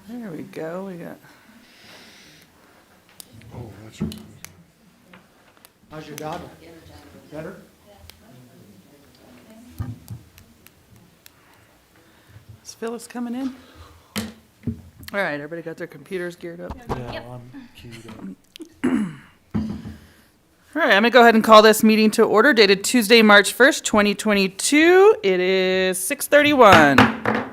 There we go. We got. Oh, that's right. How's your daughter? Better? Is Phyllis coming in? All right, everybody got their computers geared up. Yeah, I'm queued up. All right, I'm going to go ahead and call this meeting to order, dated Tuesday, March 1st, 2022. It is 6:31.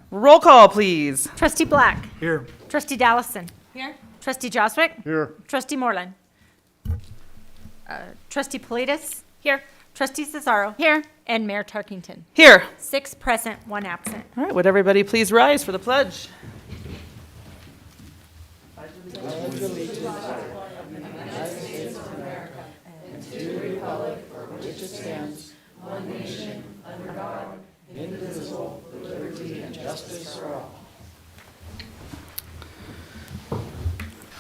Roll call, please. Trustee Black. Here. Trustee Dallison. Here. Trustee Joswick. Here. Trustee Moreland. Trustee Politis. Here. Trustee Cesaro. Here. And Mayor Tarkington. Here. 6 present, 1 absent. All right, would everybody please rise for the pledge?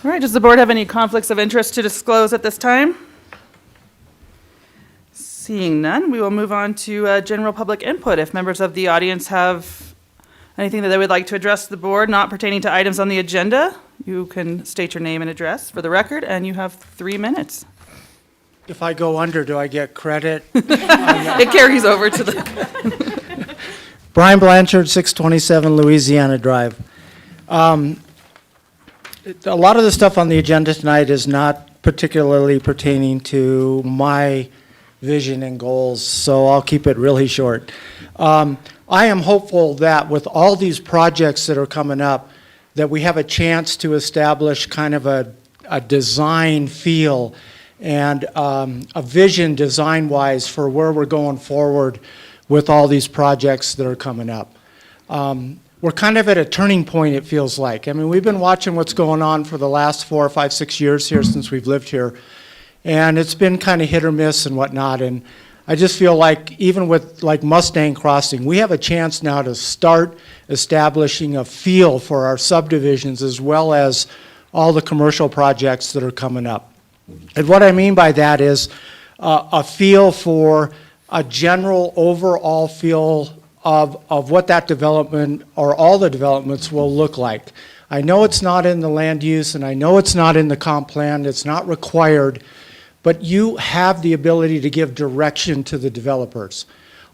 All right, does the board have any conflicts of interest to disclose at this time? Seeing none, we will move on to general public input. If members of the audience have anything that they would like to address the board not pertaining to items on the agenda, you can state your name and address for the record, and you have 3 minutes. If I go under, do I get credit? It carries over to the, Brian Blanchard, 627 Louisiana Drive. A lot of the stuff on the agenda tonight is not particularly pertaining to my vision and goals, so I'll keep it really short. I am hopeful that with all these projects that are coming up, that we have a chance to establish kind of a design feel and a vision design-wise for where we're going forward with all these projects that are coming up. We're kind of at a turning point, it feels like. I mean, we've been watching what's going on for the last 4 or 5, 6 years here since we've lived here, and it's been kind of hit or miss and whatnot, and I just feel like even with like Mustang Crossing, we have a chance now to start establishing a feel for our subdivisions as well as all the commercial projects that are coming up. And what I mean by that is a feel for a general overall feel of what that development or all the developments will look like. I know it's not in the land use and I know it's not in the comp plan, it's not required, but you have the ability to give direction to the developers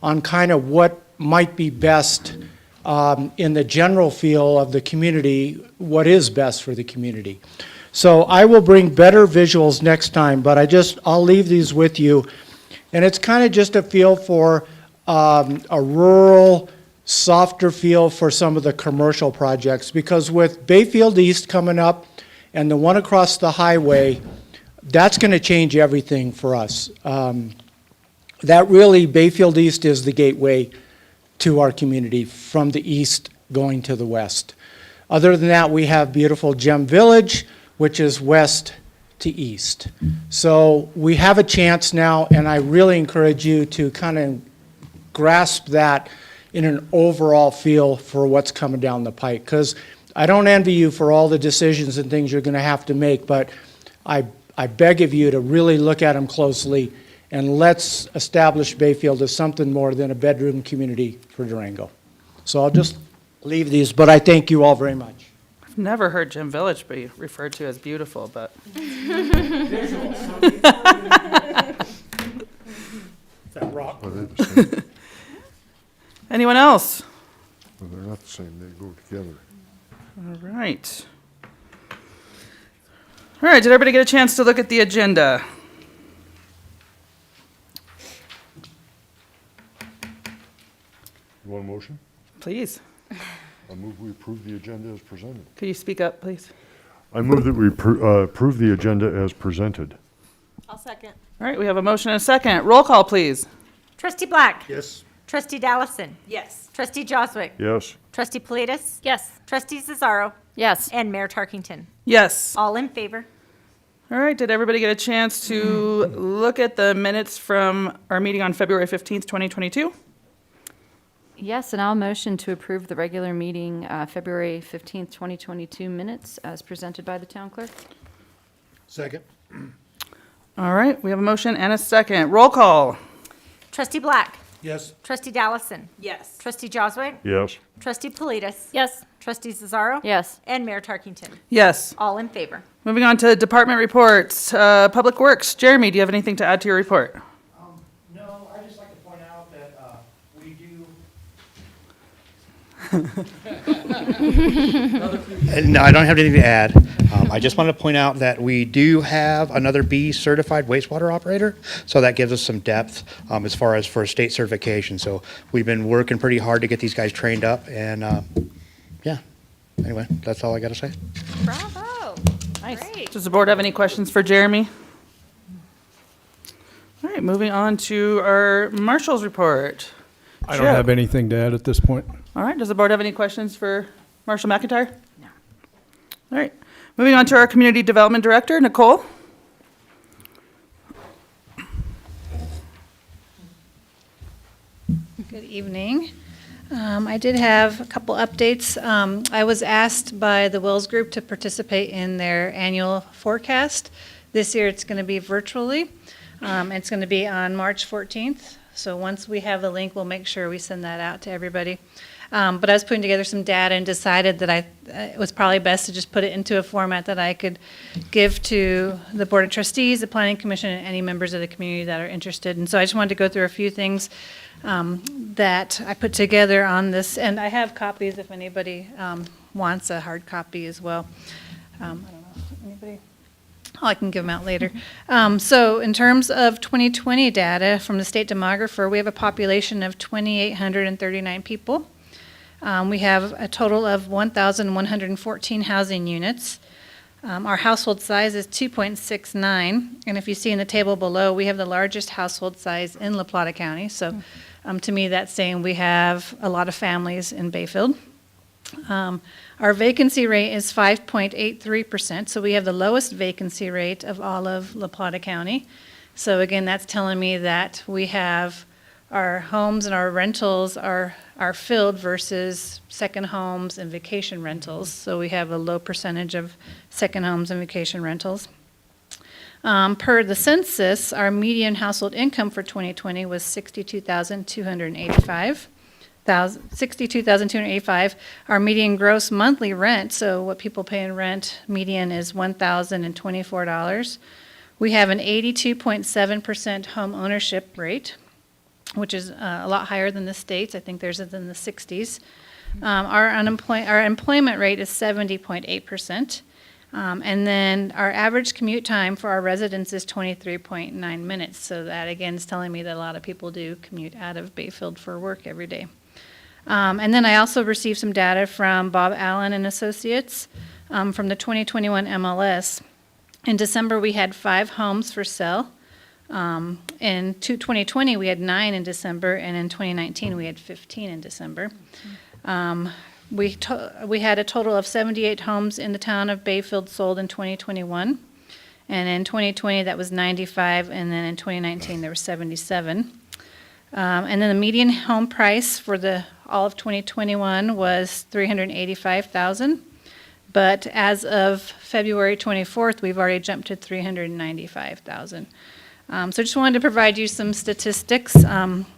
on kind of what might be best in the general feel of the community, what is best for the community. So I will bring better visuals next time, but I'll leave these with you. And it's kind of just a feel for a rural, softer feel for some of the commercial projects, because with Bayfield East coming up and the one across the highway, that's going to change everything for us. That really, Bayfield East is the gateway to our community from the east going to the west. Other than that, we have beautiful Gem Village, which is west to east. So we have a chance now, and I really encourage you to kind of grasp that in an overall feel for what's coming down the pike. Because I don't envy you for all the decisions and things you're going to have to make, but I beg of you to really look at them closely, and let's establish Bayfield as something more than a bedroom community for Durango. So I'll just leave these, but I thank you all very much. I've never heard Gem Village be referred to as beautiful, but. That rock. Are they the same? Anyone else? Well, they're not the same, they go together. All right. All right, did everybody get a chance to look at the agenda? You want a motion? Please. I move we approve the agenda as presented. Could you speak up, please? I move that we approve the agenda as presented. I'll second. All right, we have a motion and a second. Roll call, please. Trustee Black. Yes. Trustee Dallison. Yes. Trustee Joswick. Yes. Trustee Politis. Yes. Trustee Cesaro. Yes. And Mayor Tarkington. Yes. All in favor. All right, did everybody get a chance to look at the minutes from our meeting on February 15th, 2022? Yes, and I'll motion to approve the regular meeting, February 15th, 2022 minutes as presented by the town clerk. Second. All right, we have a motion and a second. Roll call. Trustee Black. Yes. Trustee Dallison. Yes. Trustee Joswick. Yes. Trustee Politis. Yes. Trustee Cesaro. Yes. And Mayor Tarkington. Yes. All in favor. Moving on to department reports. Public Works. Jeremy, do you have anything to add to your report? No, I'd just like to point out that we do. No, I don't have anything to add. I just wanted to point out that we do have another B certified wastewater operator, so that gives us some depth as far as for state certification. So we've been working pretty hard to get these guys trained up, and yeah. Anyway, that's all I got to say. Bravo. Nice. Great. Does the board have any questions for Jeremy? All right, moving on to our marshal's report. I don't Chip. have anything to add at this point. All right, does the board have any questions for Marshal McIntyre? No. All right, moving on to our community development director, Nicole. Good evening. I did have a couple updates. I was asked by the Wills Group to participate in their annual forecast. This year it's going to be virtually. It's going to be on March 14th. So once we have the link, we'll make sure we send that out to everybody. But I was putting together some data and decided that it was probably best to just put it into a format that I could give to the Board of Trustees, the Planning Commission, and any members of the community that are interested. And so I just wanted to go through a few things that I put together on this. And I have copies if anybody wants a hard copy as well. I don't know, anybody? Oh, I can give them out later. So in terms of 2020 data from the state demographer, we have a population of 2,839 people. We have a total of 1,114 housing units. Our household size is 2.69, and if you see in the table below, we have the largest household size in La Plata County. So to me, that's saying we have a lot of families in Bayfield. Our vacancy rate is 5.83%, so we have the lowest vacancy rate of all of La Plata County. So again, that's telling me that we have our homes and our rentals are filled versus second homes and vacation rentals. So we have a low percentage of second homes and vacation rentals. Per the census, our median household income for 2020 was $62,285. Our median gross monthly rent, so what people pay in rent, median is $1,024. We have an 82.7% home ownership rate, which is a lot higher than the states. I think theirs is in the 60s. Our employment rate is 70.8%. And then our average commute time for our residents is 23.9 minutes. So that, again, is telling me that a lot of people do commute out of Bayfield for work every day. And then I also received some data from Bob Allen and Associates from the 2021 MLS. In December, we had 5 homes for sale. In 2020, we had 9 in December, and in 2019, we had 15 in December. We had a total of 78 homes in the town of Bayfield sold in 2021, and in 2020, that was 95, and then in 2019, there were 77. And then the median home price for all of 2021 was $385,000. But as of February 24th, we've already jumped to $395,000. So just wanted to provide you some statistics.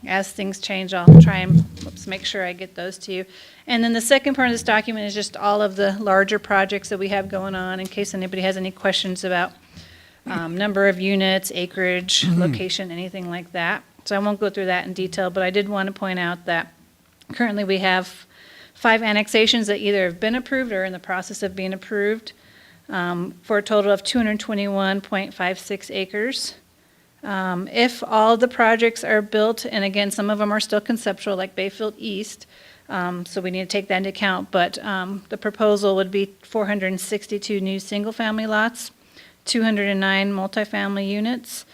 As things change, I'll try and make sure I get those to you. And then the second part of this document is just all of the larger projects that we have going on in case anybody has any questions about number of units, acreage, location, anything like that. So I won't go through that in detail, but I did want to point out that currently we have 5 annexations that either have been approved or are in the process of being approved for a total of 221.56 acres. If all the projects are built, and again, some of them are still conceptual, like Bayfield East, so we need to take that into account, but the proposal would be 462 new single-family lots, 209 multifamily units,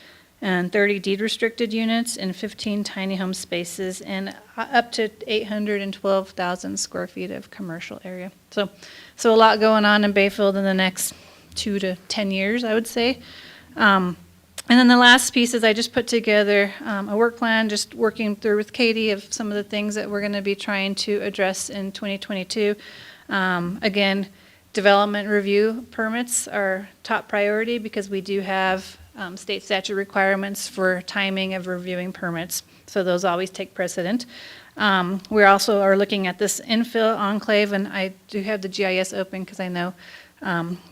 and 30 deed-restricted units, and 15 tiny home spaces, and up to 812,000 square feet of commercial area. So a lot going on in Bayfield in the next 2 to 10 years, I would say. And then the last piece is I just put together a work plan, just working through with Katie of some of the things that we're going to be trying to address in 2022. Again, development review permits are top priority because we do have state statute requirements for timing of reviewing permits. So those always take precedent. We also are looking at this infill enclave, and I do have the GIS open because I know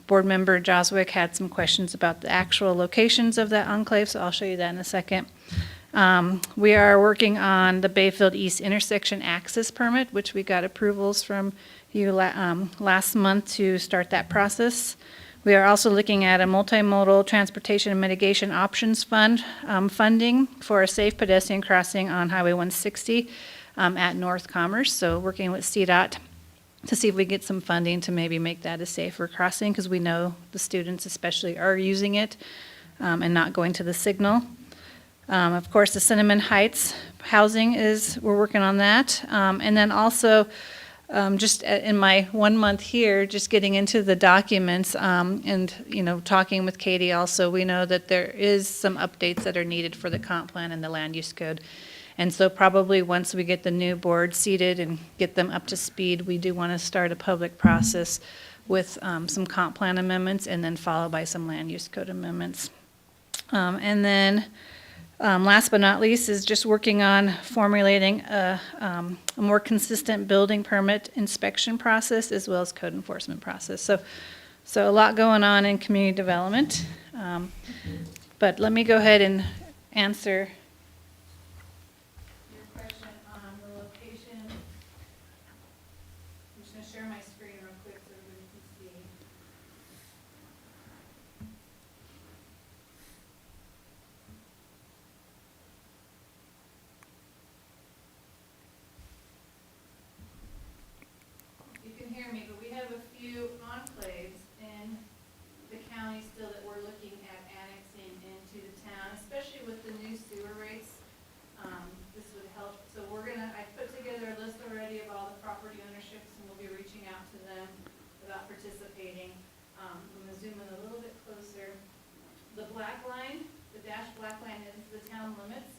Board Member Joswick had some questions about the actual locations of that enclave, so I'll show you that in a second. We are working on the Bayfield East intersection access permit, which we got approvals from you last month to start that process. We are also looking at a multimodal transportation and mitigation options fund funding for a safe pedestrian crossing on Highway 160 at North Commerce. So working with CDOT to see if we get some funding to maybe make that a safer crossing, because we know the students especially are using it and not going to the signal. Of course, the Cinnamon Heights housing we're working on that. And then also, just in my 1 month here, just getting into the documents and, talking with Katie also, we know that there is some updates that are needed for the comp plan and the land use code. And so probably once we get the new board seated and get them up to speed, we do want to start a public process with some comp plan amendments and then followed by some land use code amendments. And then last but not least is just working on formulating a more consistent building permit inspection process as well as code enforcement process. So a lot going on in community development. But let me go ahead and answer your question on the location. I'm just going to share my screen real quick so everybody can see. You can hear me, but we have a few enclaves in the county still that we're looking at annexing into the town, especially with the new sewer rates. This would help. So I put together a list already of all the property ownerships, and we'll be reaching out to them about participating. I'm going to zoom in a little bit closer. The black line, the dashed black line is the town limits.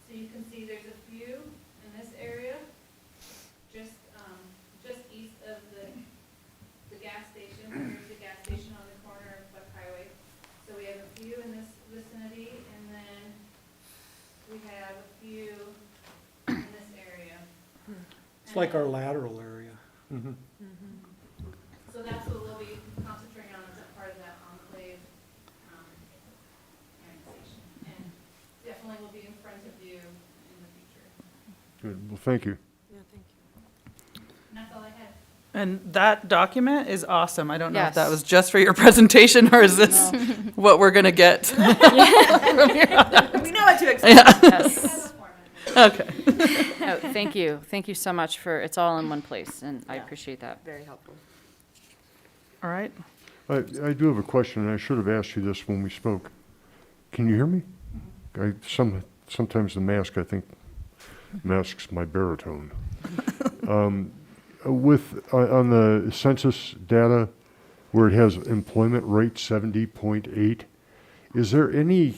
So you can see there's a few in this area, just east of the gas station. There's a gas station on the corner of Buck Highway. So we have a few in this vicinity, and then we have a few in this area. It's like our lateral area. So that's what we'll be concentrating on as a part of that enclave annexation. And definitely will be in front of you in the future. Good, well, thank you. And that's all I had. And that document is awesome. I don't know if that Yes. was just for your presentation, or is this what we're going to get? We know what to expect. Yes. Okay. Oh, thank you. Thank you so much it's all in one place, and I appreciate that. Very helpful. All right. I do have a question, and I should have asked you this when we spoke. Can you hear me? Sometimes the mask, I think, masks my baritone. On the census data, where it has employment rate 70.8, is there any,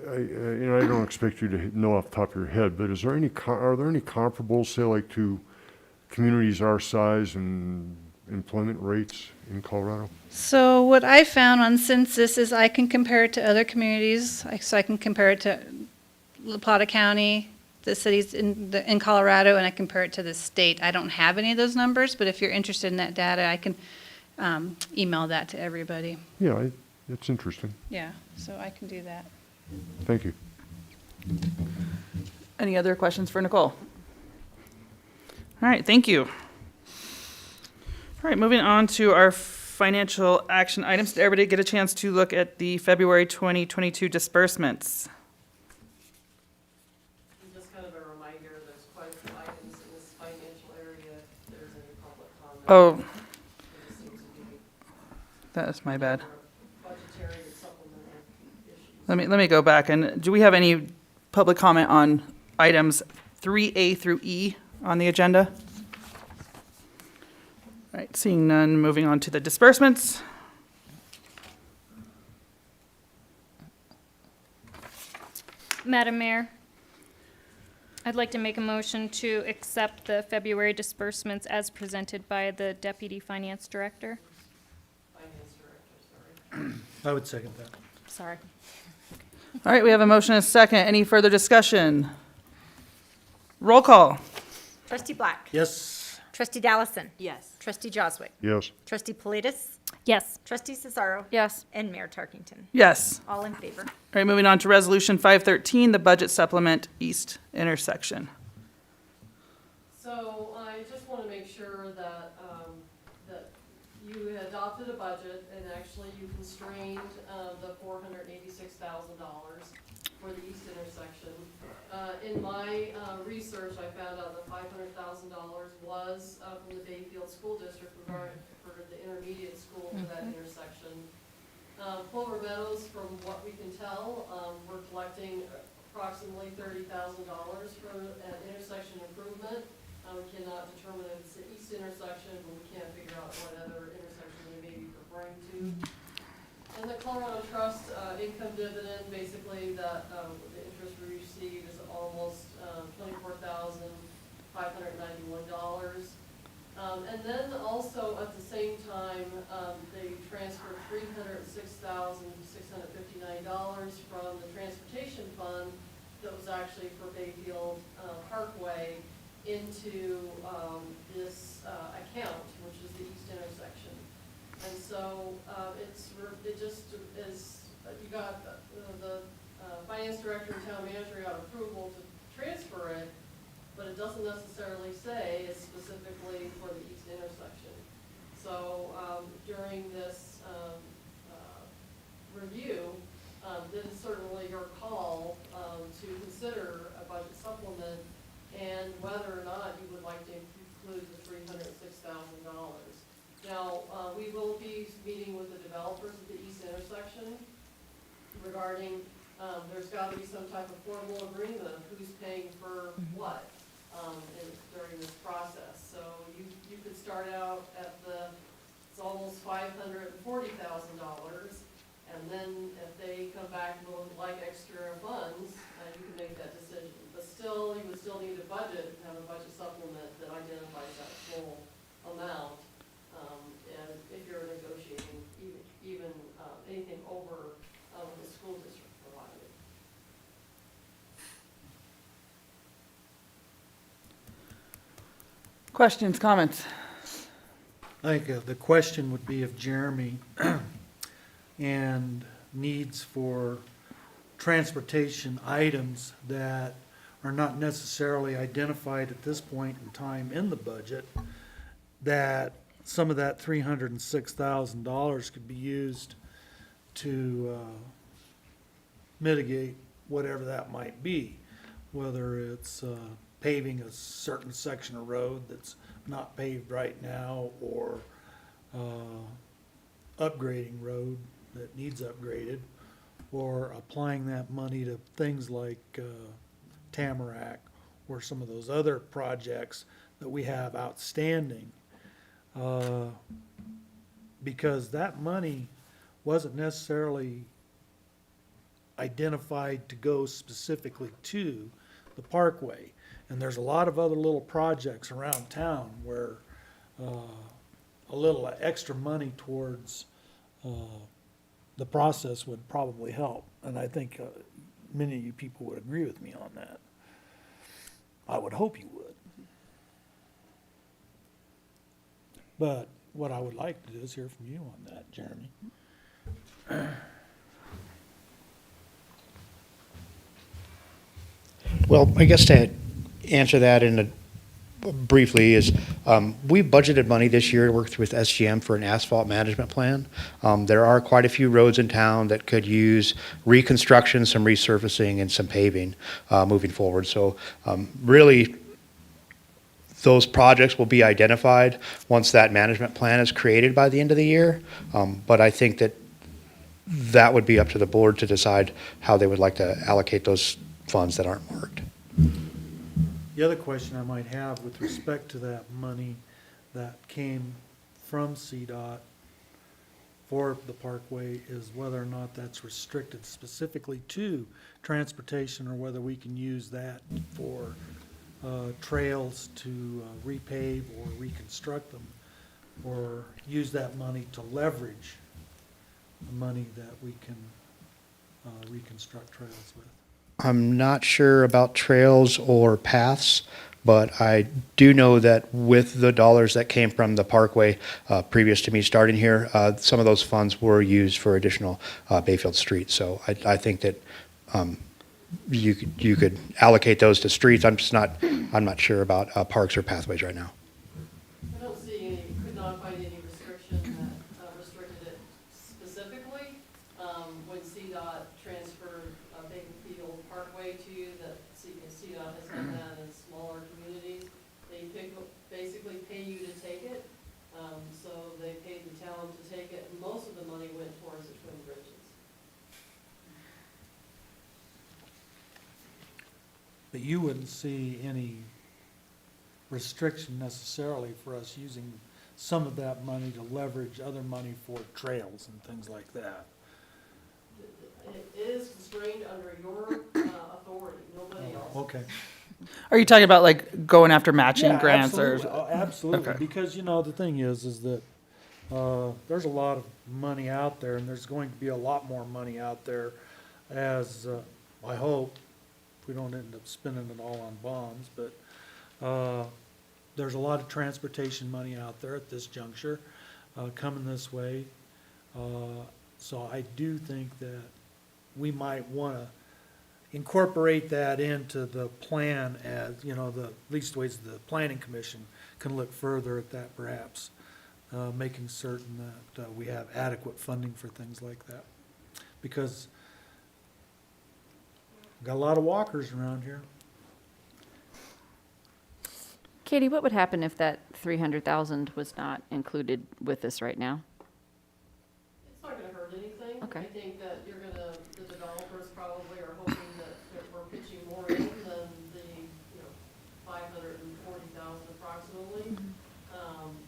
I don't expect you to know off the top of your head, but are there any comparables, say, like to communities our size and employment rates in Colorado? So what I found on census is I can compare it to other communities. So I can compare it to La Plata County, the cities in Colorado, and I compare it to the state. I don't have any of those numbers, but if you're interested in that data, I can email that to everybody. Yeah, it's interesting. Yeah, so I can do that. Thank you. Any other questions for Nicole? All right, thank you. All right, moving on to our financial action items. Did everybody get a chance to look at the February 2022 disbursements? Just kind of a reminder, there's quite a few items in this financial area. If there's any public comment. Oh, There just seems to be that is my bad. budgetary and supplemental issues. Let me go back, and do we have any public comment on items 3A through E on the agenda? All right, seeing none, moving on to the disbursements. Madam Mayor, I'd like to make a motion to accept the February disbursements as presented by the Deputy Finance Director. Finance director, sorry. I would second that. Sorry. All right, we have a motion and a second. Any further discussion? Roll call. Trustee Black. Yes. Trustee Dallison. Yes. Trustee Joswick. Yes. Trustee Politis. Yes. Trustee Cesaro. Yes. And Mayor Tarkington. Yes. All in favor. All right, moving on to Resolution 513, the Budget Supplement East Intersection. So I just want to make sure that, that you adopted a budget and actually you constrained, the $486,000 for the east intersection. In my, research, I found out that $500,000 was, from the Bayfield School District for the intermediate school for that intersection. Clover Meadows, from what we can tell, we're collecting approximately $30,000 for an intersection improvement. We cannot determine if it's the east intersection, but we can't figure out what other intersection they may be referring to. And the Colorado Trust income dividend, basically the interest we receive is almost $24,591. And then also at the same time, they transferred $306,659 from the transportation fund that was actually for Bayfield Parkway into this account, which is the east intersection. And so it just is, you got the finance director and town manager got approval to transfer it, but it doesn't necessarily say it's specifically for the east intersection. So during this review, it is certainly your call to consider a budget supplement and whether or not you would like to include the $306,000. Now, we will be meeting with the developers at the east intersection regarding, there's got to be some type of formal agreement of who's paying for what during this process. So you could start out at it's almost $540,000, and then if they come back and would like extra funds, you can make that decision. But still, you would still need a budget and have a budget supplement that identifies that full amount. And if you're negotiating even anything over the school district provided. Questions, comments? I think the question would be if Jeremy and needs for transportation items that are not necessarily identified at this point in time in the budget, that some of that $306,000 could be used to mitigate whatever that might be, whether it's paving a certain section of road that's not paved right now, or upgrading road that needs upgraded, or applying that money to things like Tamarack or some of those other projects that we have outstanding. Because that money wasn't necessarily identified to go specifically to the parkway. And there's a lot of other little projects around town where a little extra money towards the process would probably help. And I think many of you people would agree with me on that. I would hope you would. But what I would like to do is hear from you on that, Jeremy. Well, I guess to answer that briefly is, we budgeted money this year, worked with SGM for an asphalt management plan. There are quite a few roads in town that could use reconstruction, some resurfacing, and some paving moving forward. So really, those projects will be identified once that management plan is created by the end of the year. But I think that would be up to the board to decide how they would like to allocate those funds that aren't marked. The other question I might have with respect to that money that came from CDOT for the parkway is whether or not that's restricted specifically to transportation, or whether we can use that for trails to repave or reconstruct them, or use that money to leverage the money that we can reconstruct trails with. I'm not sure about trails or paths, but I do know that with the dollars that came from the parkway previous to me starting here, some of those funds were used for additional Bayfield streets. So I think that you could allocate those to streets. I'm not sure about parks or pathways right now. I don't see any, could not find any restriction that restricted it specifically. When CDOT transferred Bayfield Parkway to you, that CDOT has done that in smaller communities. They basically pay you to take it, so they paid the town to take it, and most of the money went towards the Twin Bridges. But you wouldn't see any restriction necessarily for us using some of that money to leverage other money for trails and things like that. It is constrained under your authority, nobody else. Okay. Are you talking about like going after matching Yeah, grants absolutely. or? Oh, absolutely, Okay. because, the thing is that there's a lot of money out there, and there's going to be a lot more money out there as, I hope, if we don't end up spending it all on bonds, but there's a lot of transportation money out there at this juncture coming this way. So I do think that we might want to incorporate that into the plan as, the least ways the planning commission can look further at that perhaps, making certain that we have adequate funding for things like that. Because we've got a lot of walkers around here. Katie, what would happen if that 300,000 was not included with this right now? It's not gonna hurt anything. Okay. I think that the developers probably are hoping that we're pitching more in than the, 540,000 approximately.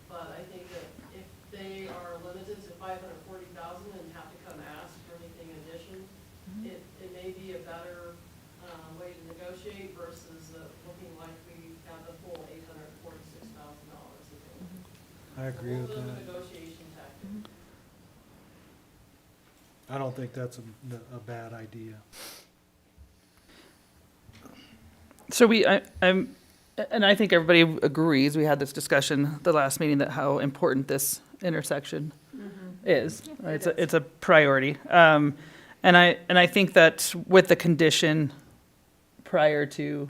But I think that if they are limited to 540,000 and have to come ask for anything in addition, it may be a better, way to negotiate versus, looking like we have the full $846,000 available. I agree with A little bit of a that. negotiation tactic. I don't think that's a bad idea. So and I think everybody agrees, we had this discussion the last meeting, that how important this intersection is. Right? It's a priority. And I think that with the condition prior to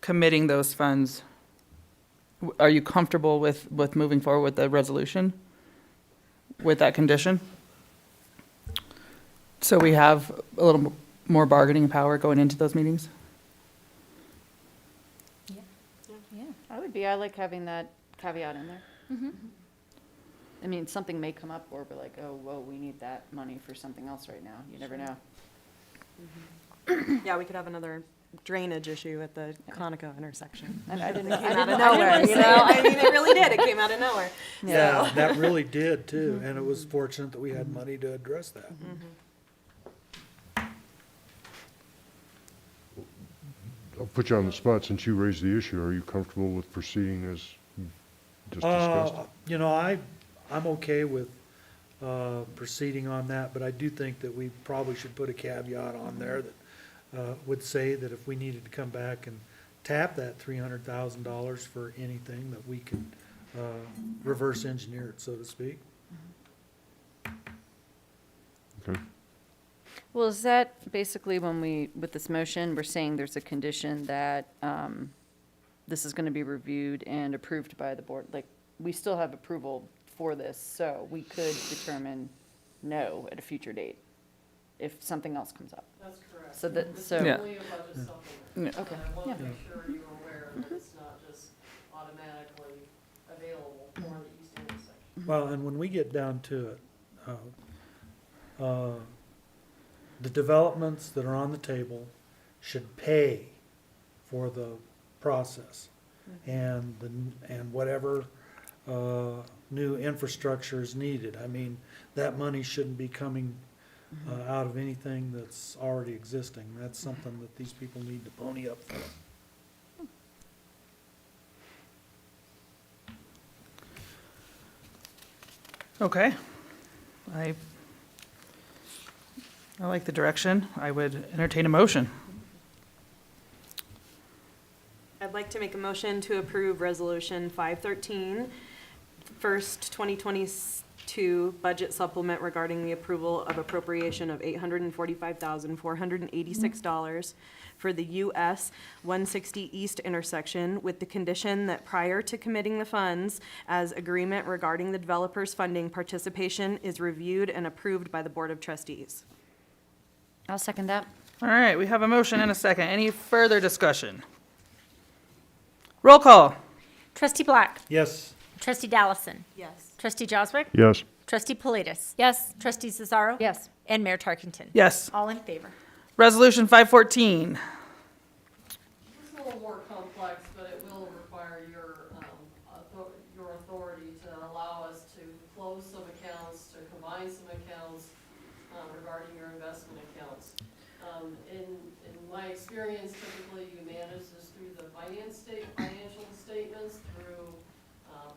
committing those funds, are you comfortable with moving forward with the resolution with that condition? So we have a little more bargaining power going into those meetings? Yeah, I would be. I like having that caveat in there. I mean, something may come up where we're like, oh, whoa, we need that money for something else right now. You never know. Yeah, we could have another drainage issue at the Conoco intersection. And I didn't, It I came didn't, out of I nowhere, didn't you say know? it. I mean, it really did. It came out of nowhere. Yeah, that really did too, and it was fortunate that we had money to address that. I'll put you on the spot since you raised the issue. Are you comfortable with proceeding as just discussed? I'm okay with proceeding on that, but I do think that we probably should put a caveat on there that would say that if we needed to come back and tap that $300,000 for anything, that we could reverse engineer it, so to speak. Okay. Well, is that basically when with this motion, we're saying there's a condition that this is going to be reviewed and approved by the board? Like, we still have approval for this, so we could determine no at a future date if something else comes up. That's correct. So that, This is so, Yeah. only a budget supplement. Yeah. Okay. And I want Yeah. to make sure you're aware that it's not just automatically available for the east intersection. Well, and when we get down to it, the developments that are on the table should pay for the process. And whatever new infrastructure is needed. I mean, that money shouldn't be coming out of anything that's already existing. That's something that these people need to pony up for. Okay. I I like the direction. I would entertain a motion. I'd like to make a motion to approve Resolution 513, first 2022 budget supplement regarding the approval of appropriation of $845,486 for the US 160 East intersection, with the condition that prior to committing the funds, as agreement regarding the developer's funding participation is reviewed and approved by the Board of Trustees. I'll second that. All right, we have a motion and a second. Any further discussion? Roll call. Trustee Black. Yes. Trustee Dallison. Yes. Trustee Joswick. Yes. Trustee Politis. Yes. Trustee Cesaro. Yes. And Mayor Tarkington. Yes. All in favor. Resolution 514. It's a little more complex, but it will require your authority to allow us to close some accounts, to combine some accounts regarding your investment accounts. In my experience, typically you manage this through the financial statements, through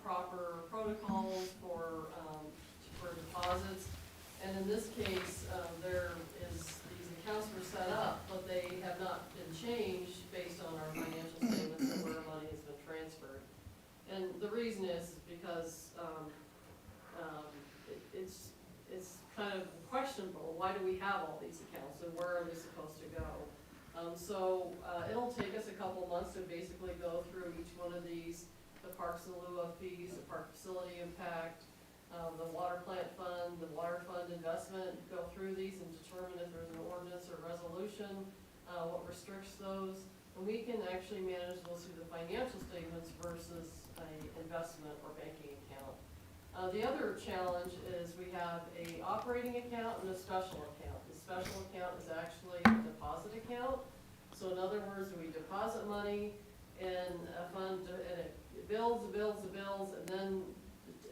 proper protocols for deposits. And in this case, these accounts were set up, but they have not been changed based on our financial statements and where money has been transferred. And the reason is because it's kind of questionable. Why do we have all these accounts and where are they supposed to go? So it'll take us a couple months to basically go through each one of these, the parks in lieu of fees, the park facility impact, the water plant fund, the water fund investment, go through these and determine if there's an ordinance or resolution, what restricts those. And we can actually manage those through the financial statements versus an investment or banking account. The other challenge is we have a operating account and a special account. The special account is actually a deposit account. So in other words, we deposit money in a fund and it builds, and then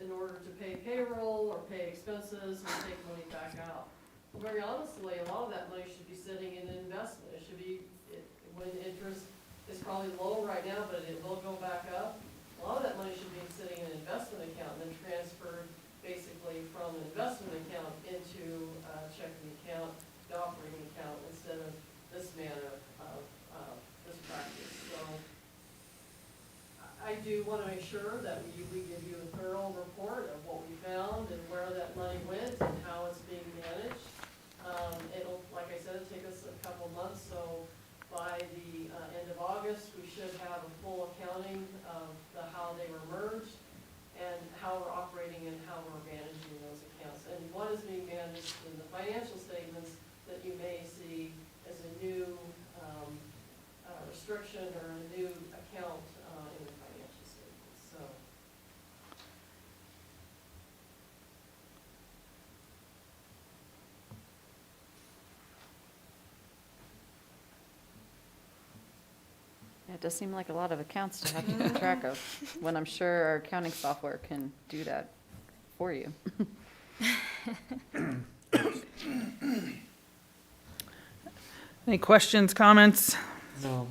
in order to pay payroll or pay expenses, we take money back out. Well, very honestly, a lot of that money should be sitting in an investment. It should be, when interest is probably low right now, but it will go back up. A lot of that money should be sitting in an investment account and then transferred basically from an investment account into a checking account, the operating account, instead of this manner of this practice. So I do want to make sure that we give you a thorough report of what we found and where that money went and how it's being managed. It'll, like I said, take us a couple months, so by the end of August, we should have a full accounting of how they were merged and how we're operating and how we're managing those accounts. And what is being managed in the financial statements that you may see as a new restriction or a new account in the financial statements. So. Yeah, it does seem like a lot of accounts to have to keep track of, when I'm sure our accounting software can do that for you. Any questions, comments? No.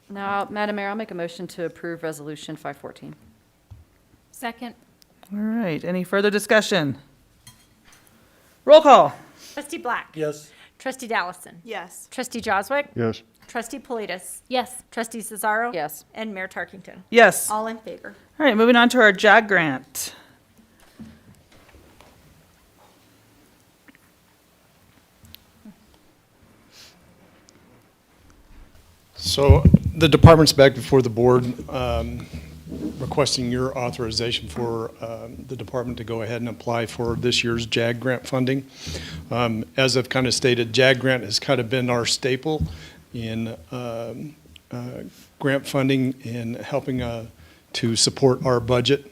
Now, Madam Mayor, I'll make a motion to approve Resolution 514. Second. All right, any further discussion? Roll call. Trustee Black. Yes. Trustee Dallison. Yes. Trustee Joswick. Yes. Trustee Politis. Yes. Trustee Cesaro. Yes. And Mayor Tarkington. Yes. All All in favor. right, moving on to our JAG grant. So the department's back before the board requesting your authorization for the department to go ahead and apply for this year's JAG grant funding. As I've kind of stated, JAG grant has kind of been our staple in grant funding in helping to support our budget.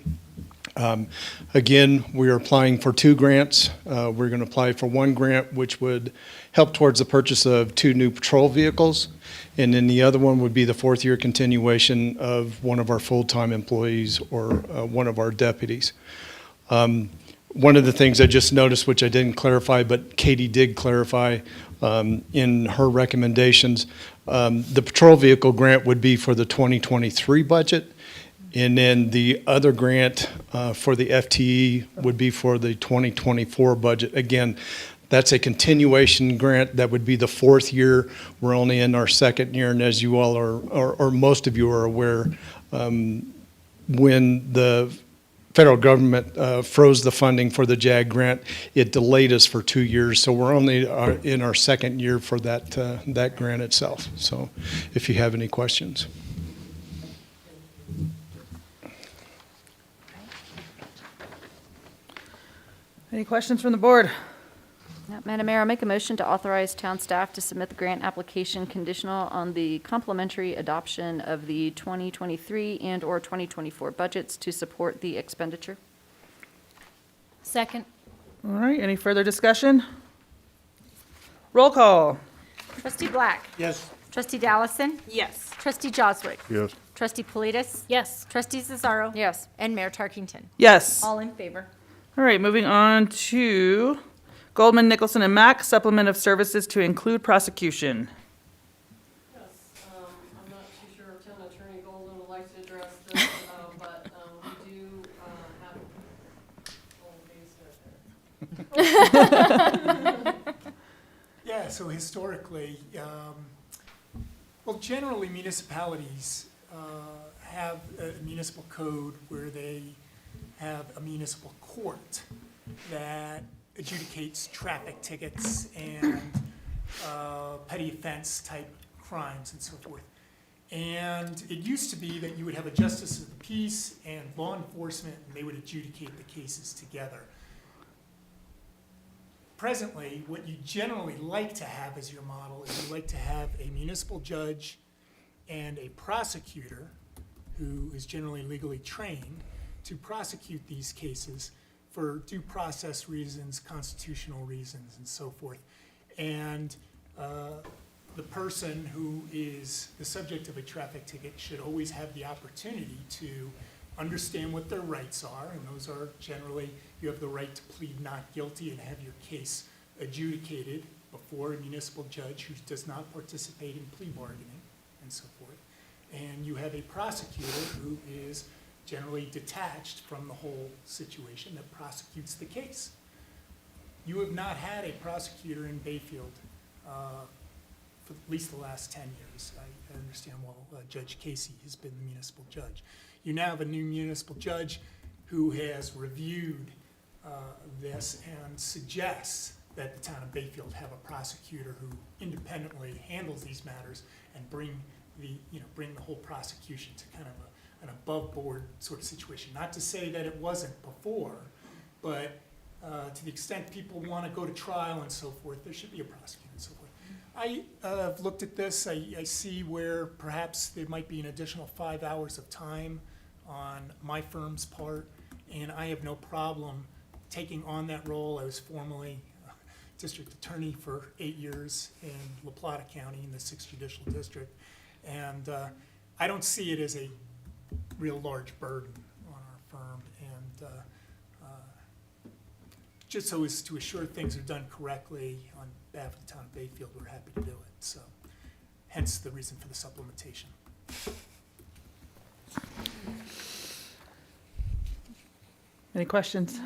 Again, we are applying for 2 grants. We're going to apply for 1 grant, which would help towards the purchase of 2 new patrol vehicles. And then the other one would be the 4th-year continuation of one of our full-time employees or one of our deputies. One of the things I just noticed, which I didn't clarify, but Katie did clarify in her recommendations, the patrol vehicle grant would be for the 2023 budget. And then the other grant for the FTE would be for the 2024 budget. Again, That's a continuation grant. That would be the fourth year. We're only in our second year, and as you all are, or most of you are aware, when the federal government froze the funding for the JAG grant, it delayed us for 2 years. So we're only in our second year for that grant itself. So if you have any questions. Any questions from the board? Madam Mayor, I'll make a motion to authorize town staff to submit the grant application conditional on the complementary adoption of the 2023 and/or 2024 budgets to support the expenditure. Second. All right, any further discussion? Roll call. Trustee Black. Yes. Trustee Dallison. Yes. Trustee Joswick. Yes. Trustee Politis. Yes. Trustee Cesaro. Yes. And Mayor Tarkington. Yes. All in favor. All right, moving on to Goldman, Nicholson, and Mack, supplement of services to include prosecution. Yes, I'm not too sure if Town Attorney Golden would like to address this, but we do have. Yeah, so historically, well, generally municipalities have a municipal code where they have a municipal court that adjudicates traffic tickets and petty offense type crimes and so forth. And it used to be that you would have a justice of the peace and law enforcement, and they would adjudicate the cases together. Presently, what you generally like to have as your model is you like to have a municipal judge and a prosecutor who is generally legally trained to prosecute these cases for due process reasons, constitutional reasons, and so forth. And the person who is the subject of a traffic ticket should always have the opportunity to understand what their rights are, and those are generally, you have the right to plead not guilty and have your case adjudicated before a municipal judge who does not participate in plea bargaining, and so forth. And you have a prosecutor who is generally detached from the whole situation that prosecutes the case. You have not had a prosecutor in Bayfield for at least the last 10 years. I understand Judge Casey has been the municipal judge. You now have a new municipal judge who has reviewed this and suggests that the town of Bayfield have a prosecutor who independently handles these matters and bring the whole prosecution to kind of an above-board sort of situation. Not to say that it wasn't before, but to the extent people want to go to trial and so forth, there should be a prosecutor and so forth. I have looked at this. I see where perhaps there might be an additional 5 hours of time on my firm's part, and I have no problem taking on that role. I was formerly district attorney for 8 years in La Plata County in the 6th Judicial District, and I don't see it as a real large burden on our firm, and just so as to assure things are done correctly on behalf of the town of Bayfield, we're happy to do it. So, hence the reason for the supplementation. Any questions?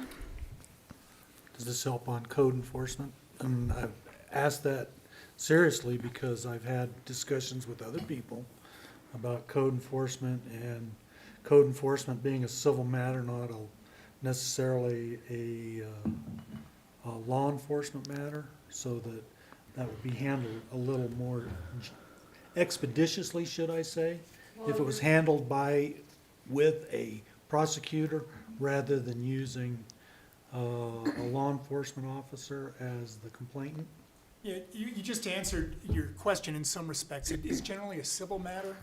Does this help on code enforcement? I've asked that seriously because I've had discussions with other people about code enforcement, and code enforcement being a civil matter, not necessarily a law enforcement matter, so that would be handled a little more expeditiously, should I say, if it was handled with a prosecutor rather than using a law enforcement officer as the complainant. Yeah, you just answered your question in some respects. It is generally a civil matter.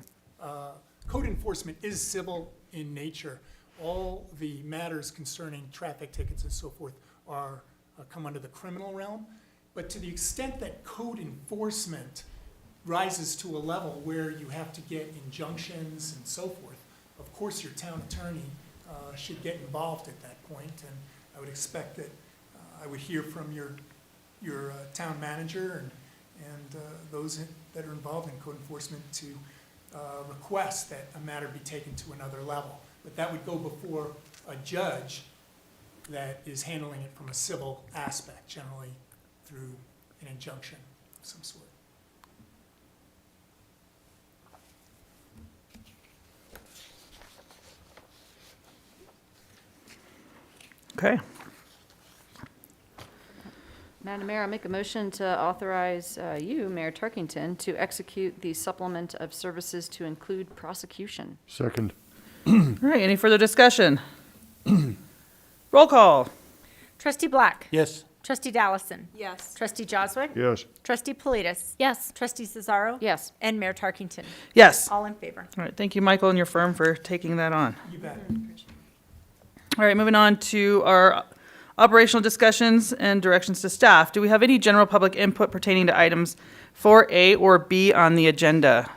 Code enforcement is civil in nature. All the matters concerning traffic tickets and so forth are come under the criminal realm. But to the extent that code enforcement rises to a level where you have to get injunctions and so forth, of course your town attorney should get involved at that point, and I would expect that I would hear from your town manager and those that are involved in code enforcement to request that a matter be taken to another level. But that would go before a judge that is handling it from a civil aspect, generally through an injunction of some sort. Okay. Madam Mayor, I make a motion to authorize you, Mayor Turkington, to execute the supplement of services to include prosecution. Second. All right, any further discussion? Roll call. Trustee Black. Yes. Trustee Dallison. Yes. Trustee Joswick. Yes. Trustee Politis. Yes. Trustee Cesaro. Yes. And Mayor Tarkington. Yes. All in favor. All right, thank you, Michael, and your firm for taking that on. You bet. All right, moving on to our operational discussions and directions to staff. Do we have any general public input pertaining to items 4A or B on the agenda?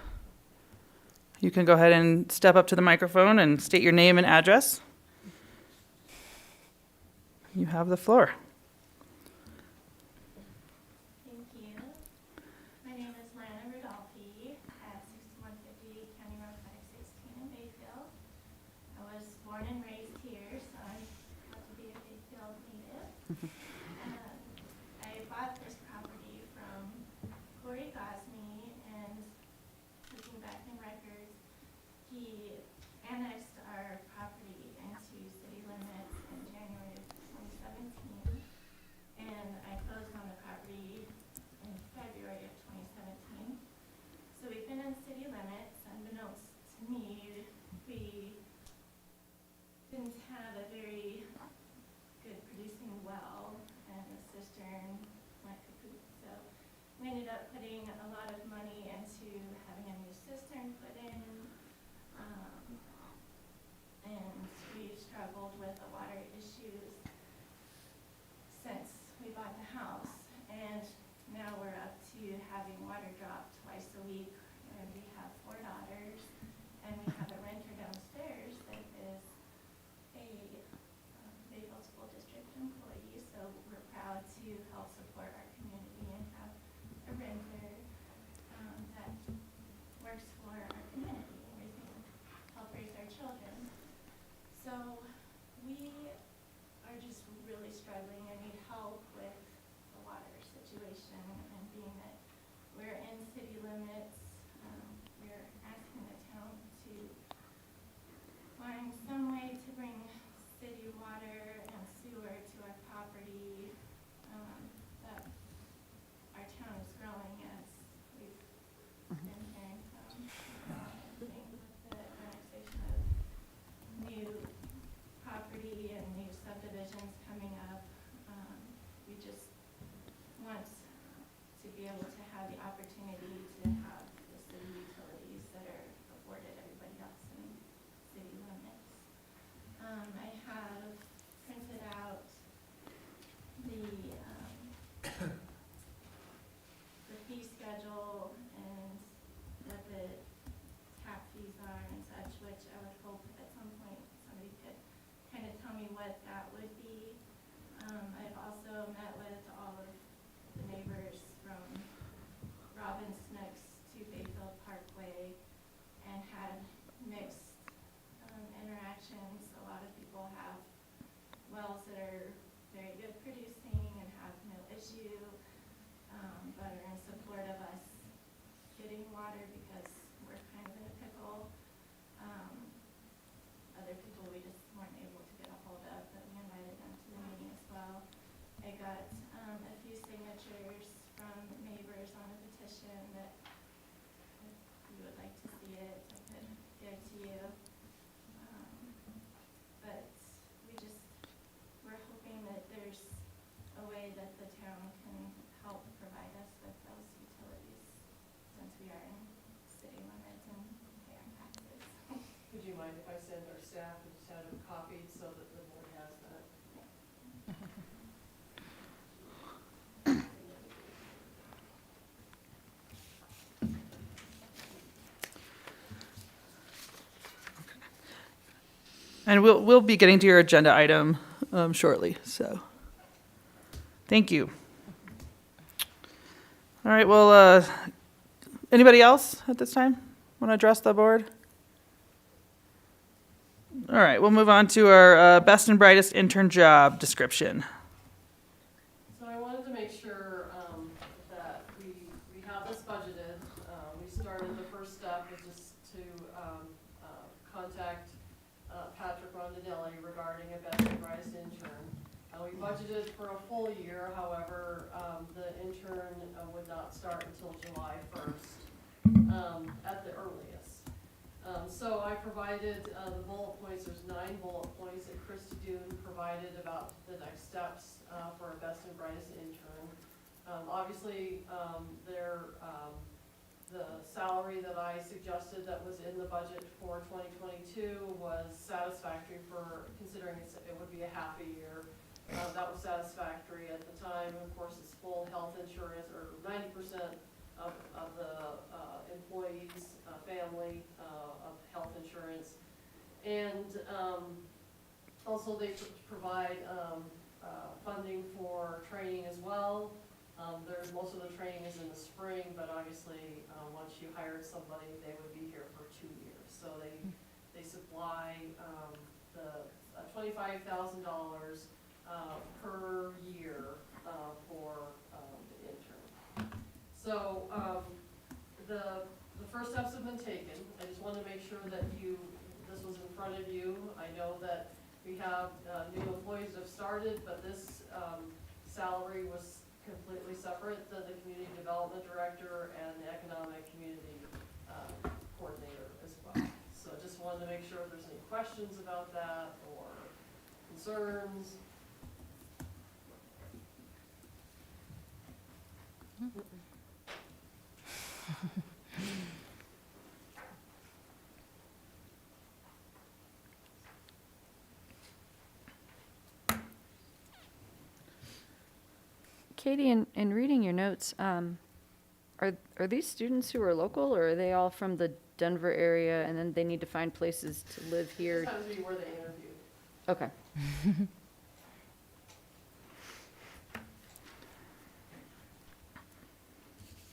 You can go ahead and step up to the microphone and state your name and address. You have the floor. Thank you. My name is Lana Rodolfi at 6150 County Road 516 in Bayfield. I was born and raised here, so I have to be a Bayfield native. I bought this property from Corey Gosney, and looking back in records, he annexed our property into city limits in January of 2017. And I closed on the property in February of 2017. So we've been in city limits. Unbeknownst to me, we didn't have a very good producing well, and the cistern went kaput. So we ended up putting a lot of money into having a new cistern put in. And we've struggled with the water issues since we bought the house, and now we're up to having water drop twice a week, and we have 4 daughters, and we have a renter downstairs that is a Bayfield School District employee, so we're proud to help support our community and have a renter that works for our community, help raise our children. So we are just really struggling and need help with the water situation, and being that we're in city limits, we're asking the town to find some way to bring city water and sewer to our property, that our town is growing as we've been hearing from. I think with the annexation of new property and new subdivisions coming up, we just want to be able to have the opportunity to have the city utilities that are afforded everybody else in city limits. I have printed out the fee schedule and what the tap fees are and such, which I would hope at some point somebody could kind of tell me what that would be. I've also met with all of the neighbors from Robin Snooks to Bayfield Parkway and had mixed interactions. A lot of people have wells that are very good producing and have no issue, but are in support of us getting water because we're kind of in a pickle. Other people we just weren't able to get a hold of, but we invited them to the meeting as well. I got a few signatures from neighbors on a petition that if you would like to see it, I could give to you. But we're hoping that there's a way that the town can help provide us with those utilities, since we are in city limits and pay our taxes. Would you mind if I send our staff and just have them copied so that the board has that? And we'll be getting to your agenda item shortly, so thank you. All right, well, anybody else at this time want to address the board? All right, we'll move on to our best and brightest intern job description. So I wanted to make sure to contact Patrick Rondinelli regarding a best and brightest intern. We budgeted for a full year, however, the intern would not start until July 1st at the earliest. So I provided the bullet points. There's 9 bullet points that Christy Dune provided about the next steps for a best and brightest intern. Obviously, the salary that I suggested that was in the budget for 2022 was satisfactory for considering it would be a half a year. That was satisfactory at the time. Of course, it's full health insurance, or 90% of the employees' family of health insurance. And also they provide funding for training as well. Most of the training is in the spring, but obviously once you hired somebody, they would be here for 2 years. So they supply the $25,000 per year for the intern. So the first steps have been taken. I just want to make sure that this was in front of you. I know that we have new employees that have started, but this salary was completely separate than the community development director and the economic community coordinator as well. So I just wanted to make sure if there's any questions about that or concerns. Katie, in reading your notes, are these students who are local, or are they all from the Denver area, and then they need to find places to live here? This happens to be where they interviewed. Okay.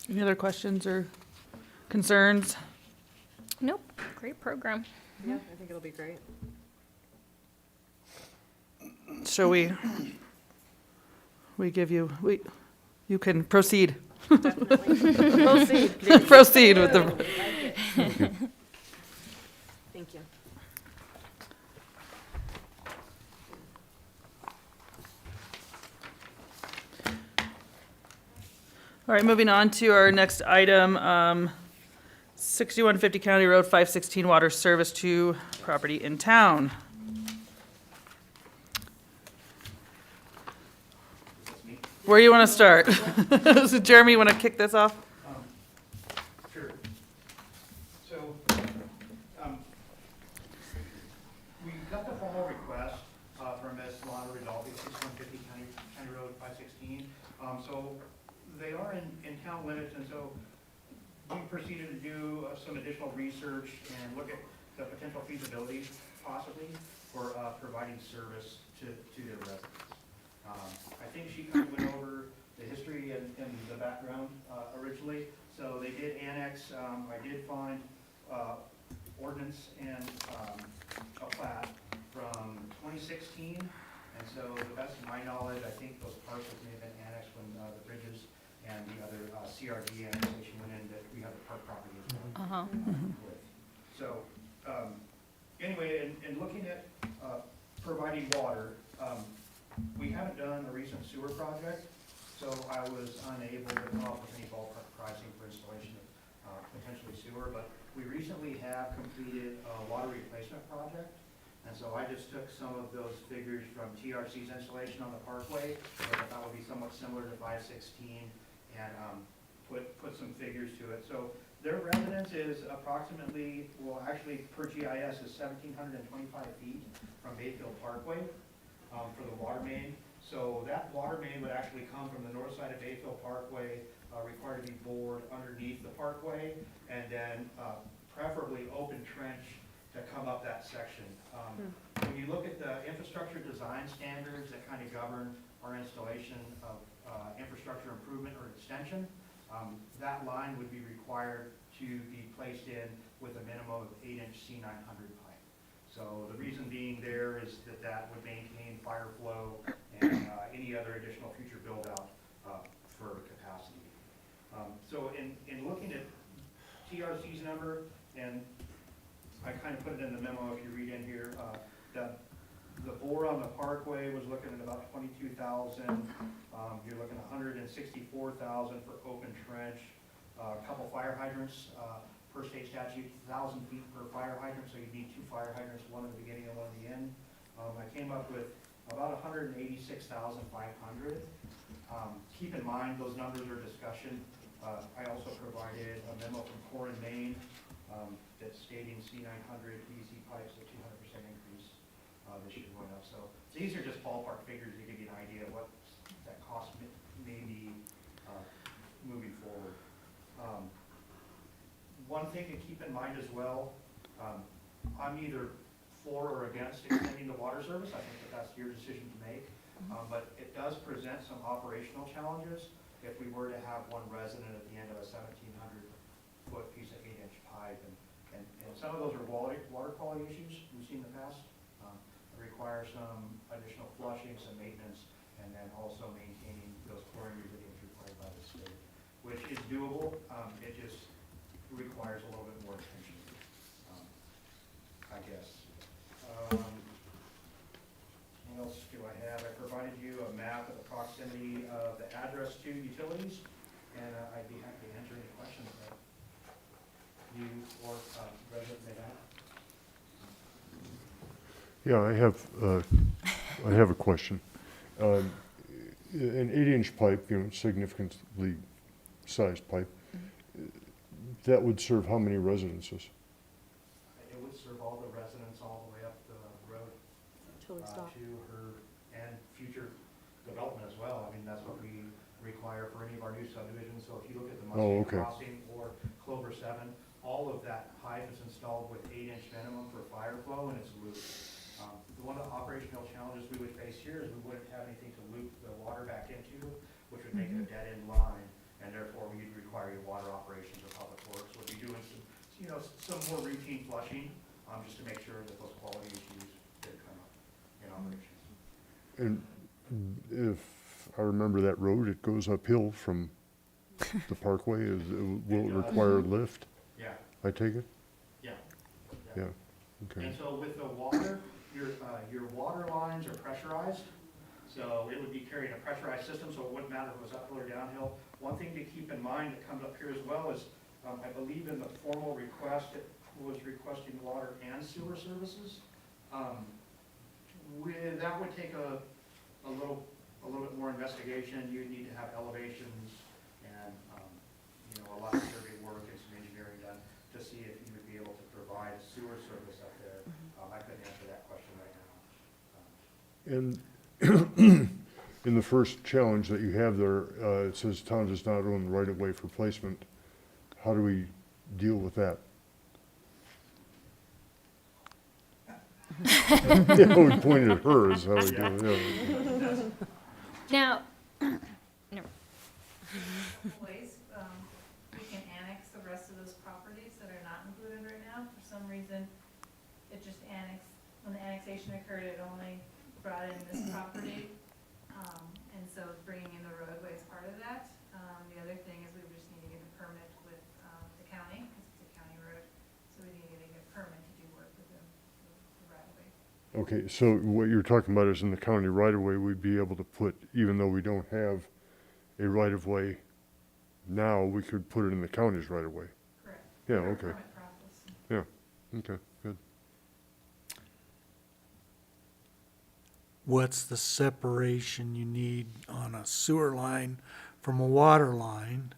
Any other questions or concerns? Nope, great program. Yeah, I think it'll be great. Shall we give you, you can proceed. Proceed. Proceed with the, Thank you. all right, moving on to our next item, 6150 County Road 516 Water Service to Property in Town. Where do you want to start? So Jeremy, you want to kick this off? Sure. So, we got the formal request from Ms. Lana Ridolfi, 6150 County Road 516. So they are in town limits, and so we proceeded to do some additional research and look at the potential feasibility possibly for providing service to their residents. I think she kind of went over the history and the background originally. So they did annex, I did find ordinance and a plat from 2016. And so to the best of my knowledge, I think those parcels may have been annexed when the bridges and the other CRD annexation went in, that we have the park property as well. With. So anyway, in looking at providing water, we haven't done a recent sewer project, so I was unable to come up with any ballpark pricing for installation of potentially sewer, but we recently have completed a water replacement project, and so I just took some of those figures from TRC's installation on the Parkway, which I thought would be somewhat similar to 516, and put some figures to it. So their residence is approximately, well, actually per GIS is 1,725 feet from Bayfield Parkway. For the water main. So that water main would actually come from the north side of Bayfield Parkway, required to be bored underneath the parkway, and then preferably open trench to come up that section. When you look at the infrastructure design standards that kind of govern our installation of infrastructure improvement or extension, that line would be required to be placed in with a minimum of 8-inch C900 pipe. So the reason being there is that would maintain fire flow and any other additional future build out for capacity. So in looking at TRC's number and I kind of put it in the memo if you read in here, the bore on the Parkway was looking at about 22,000. You're looking at 164,000 for open trench. A couple fire hydrants, per state statute, 1,000 feet per fire hydrant, so you need 2 fire hydrants, one at the beginning and one at the end. I came up with about 186,500. Keep in mind, those numbers are discussion. I also provided a memo from Core and Maine that's stating C900 PVC pipes, a 200% increase this year going up. So these are just ballpark figures to give you an idea of what that cost may be moving forward. One thing to keep in mind as well, I'm either for or against extending the water service. I think that that's your decision to make. But it does present some operational challenges if we were to have one resident at the end of a 1,700-foot piece of 8-inch pipe. And some of those are water quality issues we've seen in the past. It requires some additional flushing, some maintenance, and then also maintaining those chlorine residus required by the state, which is doable. It just requires a little bit more attention, I guess. What else do I have? I provided you a map of the proximity of the address to utilities, and I'd be happy to answer any questions that you or residents may have. Yeah, I have a question. An 8-inch pipe, significantly sized pipe, that would serve how many residences? It would serve all the residents all the way up the road to her and future development as well. I mean, that's what we require for any of our new subdivisions. So if you look at the Mustang Crossing or Clover 7, all of that pipe is installed with 8-inch minimum for fire flow, and it's looped. One of the operational challenges we would face here is we wouldn't have anything to loop the water back into, which would make it a dead-end line, and therefore we'd require your water operations or public works would be doing some more routine flushing, just to make sure that those quality issues didn't come up in operations. And if I remember that road, it goes uphill from the Parkway. Will it require a lift? Yeah. I take it? Yeah. Yeah, okay. And so with the water, your water lines are pressurized, so it would be carrying a pressurized system, so it wouldn't matter if it was uphill or downhill. One thing to keep in mind that comes up here as well is, I believe in the formal request, it was requesting water and sewer services. That would take a little bit more investigation. You'd need to have elevations and a lot of survey work and some engineering done to see if you would be able to provide sewer service up there. I couldn't answer that question right now. And in the first challenge that you have there, it says town does not own the right-of-way for placement. How do we deal with that? Yeah, we pointed at her is how we do it. Now, ways, we can annex the rest of those properties that are not included right now. For some reason, it just annexed, when the annexation occurred, it only brought in this property. And so bringing in the roadway is part of that. The other thing is we just need to get a permit with the county, because it's a county road. So we need to get a permit to do work with the right of way. Okay, so what you're talking about is in the county right-of-way, we'd be able to put, even though we don't have a right-of-way now, we could put it in the county's right-of-way. Correct. Yeah, Our okay. permit process. Yeah, okay, good. What's the separation you need on a sewer line from a water line,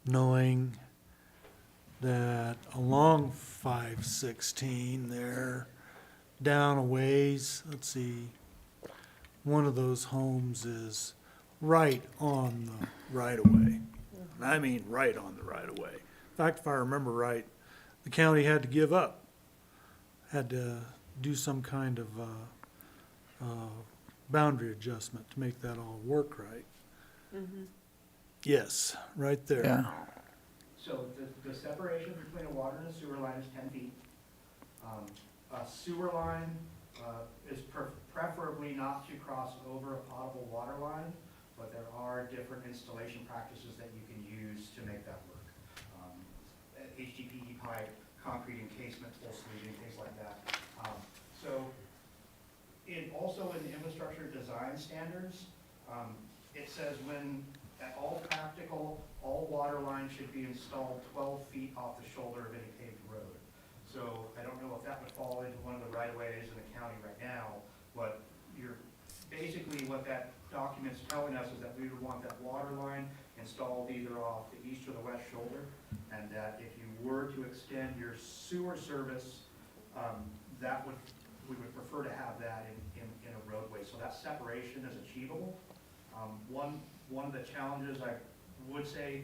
knowing that along 516 there, down a ways, let's see, one of those homes is right on the right-of-way. I mean, right on the right-of-way. In fact, if I remember right, the county had to give up, had to do some kind of boundary adjustment to make that all work right. Yes, right there. Yeah. So the separation between a water and a sewer line is 10 feet. A sewer line is preferably not to cross over a potable water line, but there are different installation practices that you can use to make that work. HDPE pipe concrete encasement, full sleeving, things like that. So also in the infrastructure design standards, it says when at all practical, all water lines should be installed 12 feet off the shoulder of any paved road. So I don't know if that would fall into one of the right-of-ways in the county right now, but basically what that document's telling us is that we would want that water line installed either off the east or the west shoulder, and that if you were to extend your sewer service, we would prefer to have that in a roadway. So that separation is achievable. One of the challenges I would say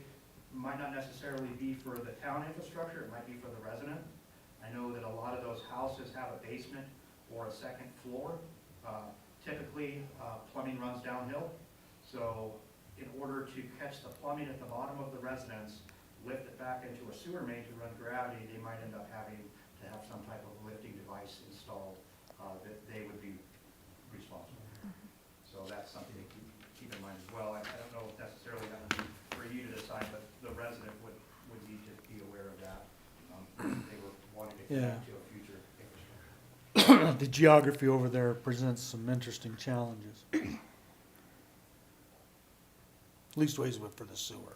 might not necessarily be for the town infrastructure, it might be for the resident. I know that a lot of those houses have a basement or a second floor. Typically, plumbing runs downhill. So in order to catch the plumbing at the bottom of the residence, lift it back into a sewer main to run gravity, they might end up having to have some type of lifting device installed that they would be responsible for. So that's something to keep in mind as well. I don't know if necessarily that would be for you to decide, but the resident would need to be aware of that. If they were wanting to connect to a future infrastructure. The geography over there presents some interesting challenges. Leastways for the sewer.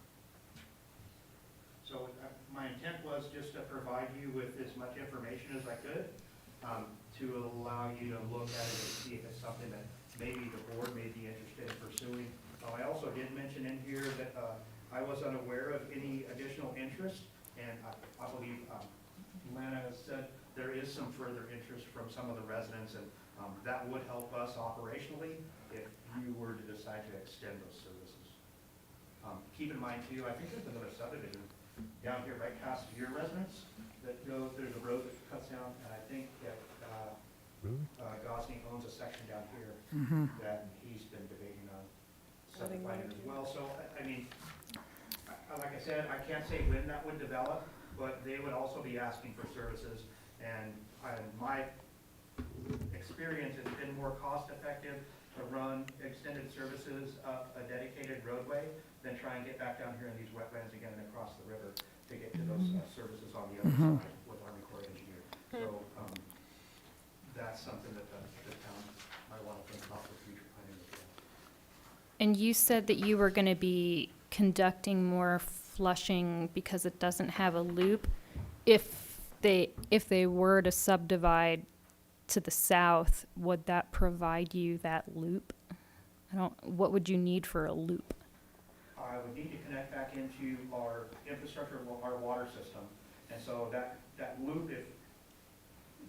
So my intent was just to provide you with as much information as I could to allow you to look at it and see if it's something that maybe the board may be interested in pursuing. I also did mention in here that I was unaware of any additional interest, and I believe Lana has said there is some further interest from some of the residents, and that would help us operationally if you were to decide to extend those services. Keep in mind too, I think there's another subdivision down here right past your residence that goes, there's a road that cuts down, and I think that Gosney owns a section down here that he's been debating on subdividing as well. So, I mean, like I said, I can't say when that would develop, but they would also be asking for services, and my experience has been more cost effective to run extended services up a dedicated roadway than try and get back down here in these wetlands again and across the river to get to those services on the other side with Army Corps of Engineers. So that's something that the town might want to think about for future planning as well. And you said that you were going to be conducting more flushing because it doesn't have a loop. If they were to subdivide to the south, would that provide you that loop? What would you need for a loop? I would need to connect back into our infrastructure, our water system. And so that loop,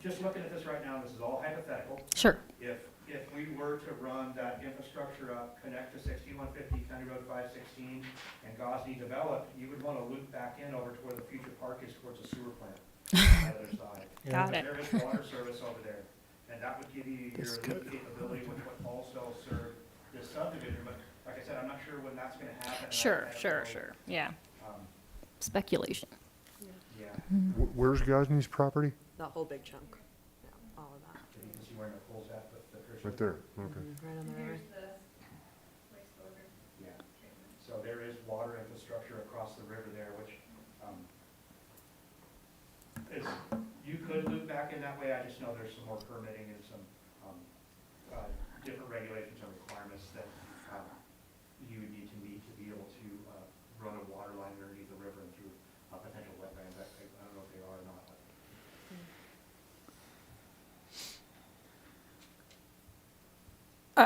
just looking at this right now, this is all hypothetical. Sure. If we were to run that infrastructure up, connect to 6150 County Road 516 and Gosney develop, you would want to loop back in over to where the future park is towards the sewer plant on the other side. Got it. There is water service over there. And that would give you your loop capability, which would also serve this subdivision. But like I said, I'm not sure when that's going to happen. Sure. Yeah. Speculation. Yeah. Where's Gosney's property? That whole big chunk, yeah, all of that. You can see where the pole's at, but the cursor. Right there, okay. Right on the river. Yeah. So there is water infrastructure across the river there, which you could loop back in that way. I just know there's some more permitting and some different regulations and requirements that you would need to meet to be able to run a water line underneath the river and through potential wetlands. I don't know if they are or not.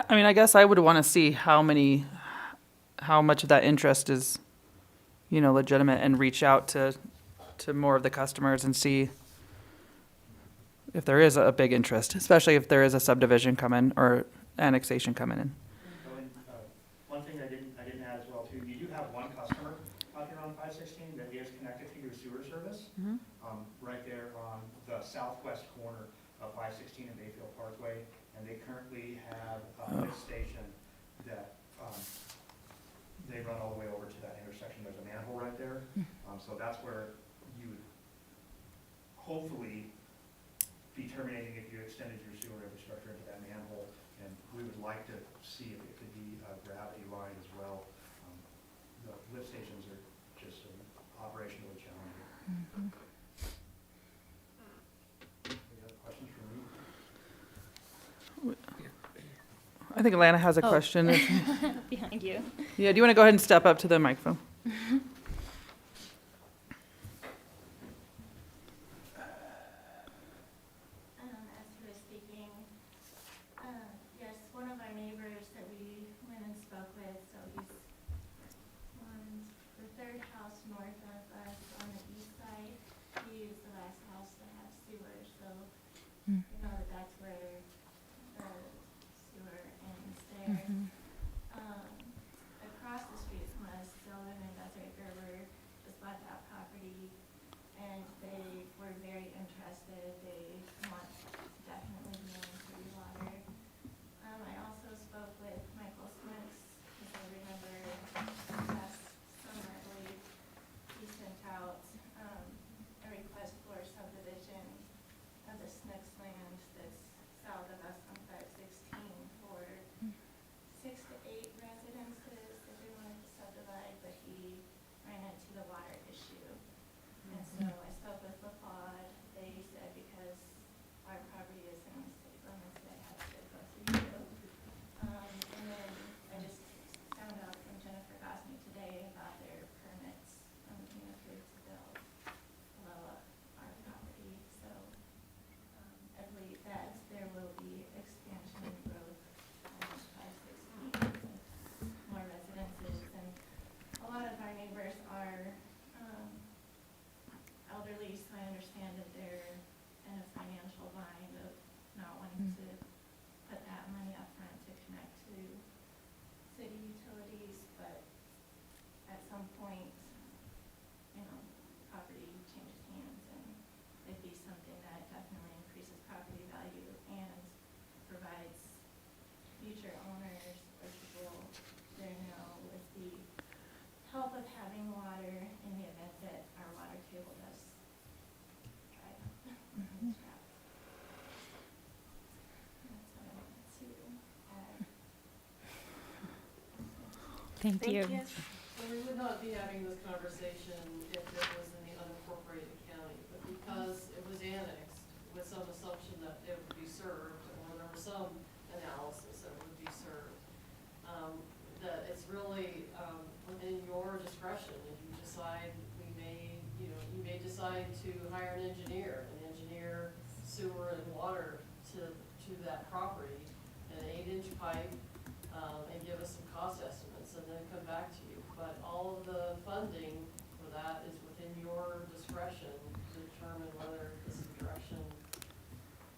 I mean, I guess I would want to see how much of that interest is, legitimate, and reach out to more of the customers and see if there is a big interest, especially if there is a subdivision coming or annexation coming in. One thing I didn't add as well too, you do have one customer out here on 516 that is connected to your sewer service, right there on the southwest corner of 516 and Bayfield Parkway, and they currently have a lift station that they run all the way over to that intersection. There's a manhole right there, so that's where you would hopefully be terminating if you extended your sewer infrastructure into that manhole, and we would like to see if it could be a gravity line as well. The lift stations are just operationally challenging. I think Alana has a question. Behind you. Yeah, do you want to go ahead and step up to the microphone? As he was speaking, yes, one of our neighbors that we went and spoke with, so he's the third house north of us on the east side. He is the last house to have sewer, so you know that that's where the sewer ends there. Across the street from us, Sylvan and Desiree Gerber just bought that property, and they were very interested. They want to definitely be on city water. I also spoke with Michael Smith, because I remember last summer, I believe, he sent out a request for subdivision of the Snooks land that's south of us on 516 for 6 to 8 residences that they wanted to subdivide, but he ran into the water issue. And so I spoke with LaPod. They said because our property is in the city limits, they have to go through you. And then I just found out from Jennifer Gosney today about their permits being approved to build below our property. So I believe that there will be expansion and growth on 516 and more residences. And a lot of our neighbors are elderly, so I understand that they're in a financial bind of not wanting to put that money up front to connect to city utilities, but at some point, you know, property changes hands, and it'd be something that definitely increases property value and provides future owners or people there now with the help of having water in the event that our water table does dry up. That's what I wanted to add. Thank you. So we would not be having this conversation if it was in the unincorporated county, but because it was annexed with some assumption that it would be served, or there was some analysis that it would be served, that it's really within your discretion. If you decide you may decide to hire an engineer sewer and water to that property, an 8-inch pipe, and give us some cost estimates, and then come back to you. But all of the funding for that is within your discretion to determine whether this is the direction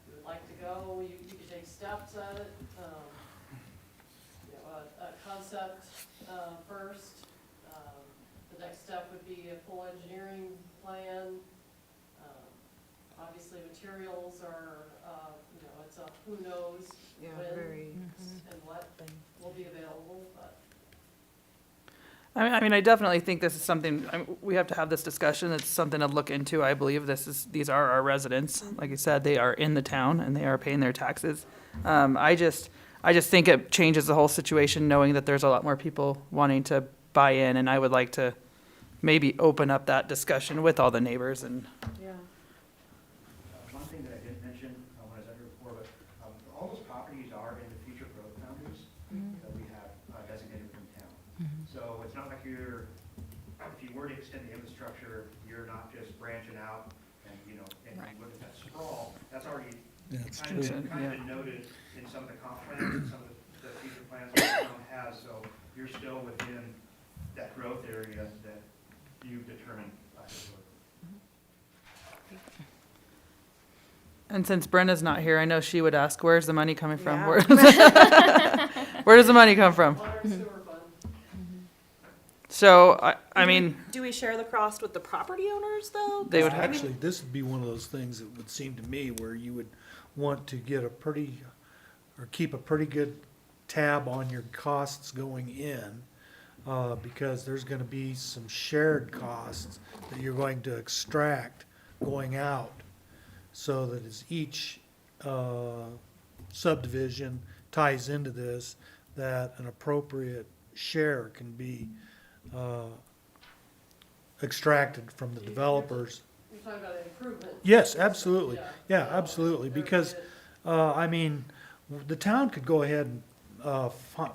you would like to go. You could take steps at it, a concept first. The next step would be a full engineering plan. Obviously, materials are, it's a who knows when and what will be available, but. I mean, I definitely think this is something, we have to have this discussion. It's something to look into. I believe these are our residents. Like you said, they are in the town and they are paying their taxes. I just think it changes the whole situation knowing that there's a lot more people wanting to buy in, and I would like to maybe open up that discussion with all the neighbors and. Yeah. One thing that I didn't mention when I was under before, but all those properties are in the future growth boundaries that we have designated from town. So it's not like if you were to extend the infrastructure, you're not just branching out and, and you look at that sprawl, that's already kind of been noted in some of the comp plans and some of the future plans that the town has. So you're still within that growth area that you've determined. And since Brenda's not here, I know she would ask, where's the money coming from? Yeah. Where does the money come from? Water and sewer fund. So, I mean, Do we share the cost with the property owners, though? They would have- Actually, this would be one of those things that would seem to me where you would want to get keep a pretty good tab on your costs going in, because there's gonna be some shared costs that you're going to extract going out, so that as each subdivision ties into this, that an appropriate share can be extracted from the developers. You're talking about improvement. Yes, absolutely. Yeah. Yeah, absolutely, because, I mean, the town could go ahead and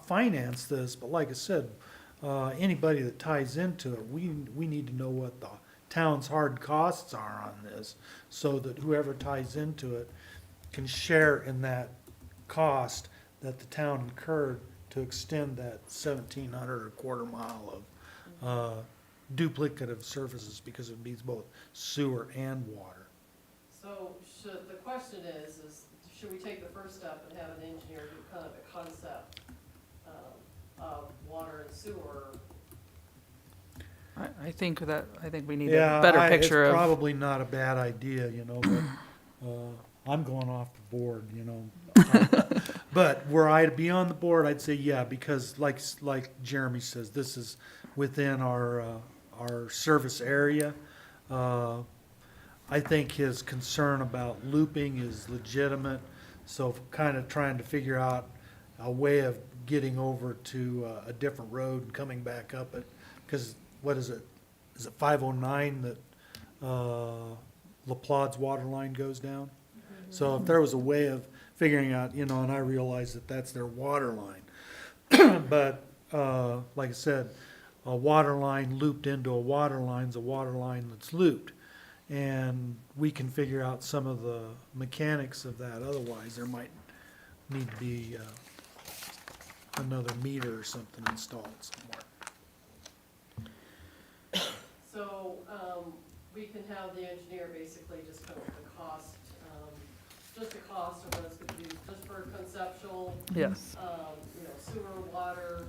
finance this, but like I said, anybody that ties into it, we need to know what the town's hard costs are on this, so that whoever ties into it can share in that cost that the town incurred to extend that 1,700 or quarter mile of duplicative services, because it needs both sewer and water. So the question is should we take the first step and have an engineer do kind of a concept of water and sewer? I think we need a better picture it's of. probably not a bad idea, you know, but I'm going off the board, you know. But were I to be on the board, I'd say yeah, because like Jeremy says, this is within our service area. I think his concern about looping is legitimate, so kind of trying to figure out a way of getting over to a different road and coming back up it, because what is it? Is it 509 that LaPlaud's water line goes down? So if there was a way of figuring out, you know, and I realize that that's their water line, but like I said, a water line looped into a water line's a water line that's looped. And we can figure out some of the mechanics of that. Otherwise, there might need to be another meter or something installed somewhere. So we can have the engineer basically just come up with the cost, just the cost of what it's going to be, just for conceptual. Yes. You know, sewer, water,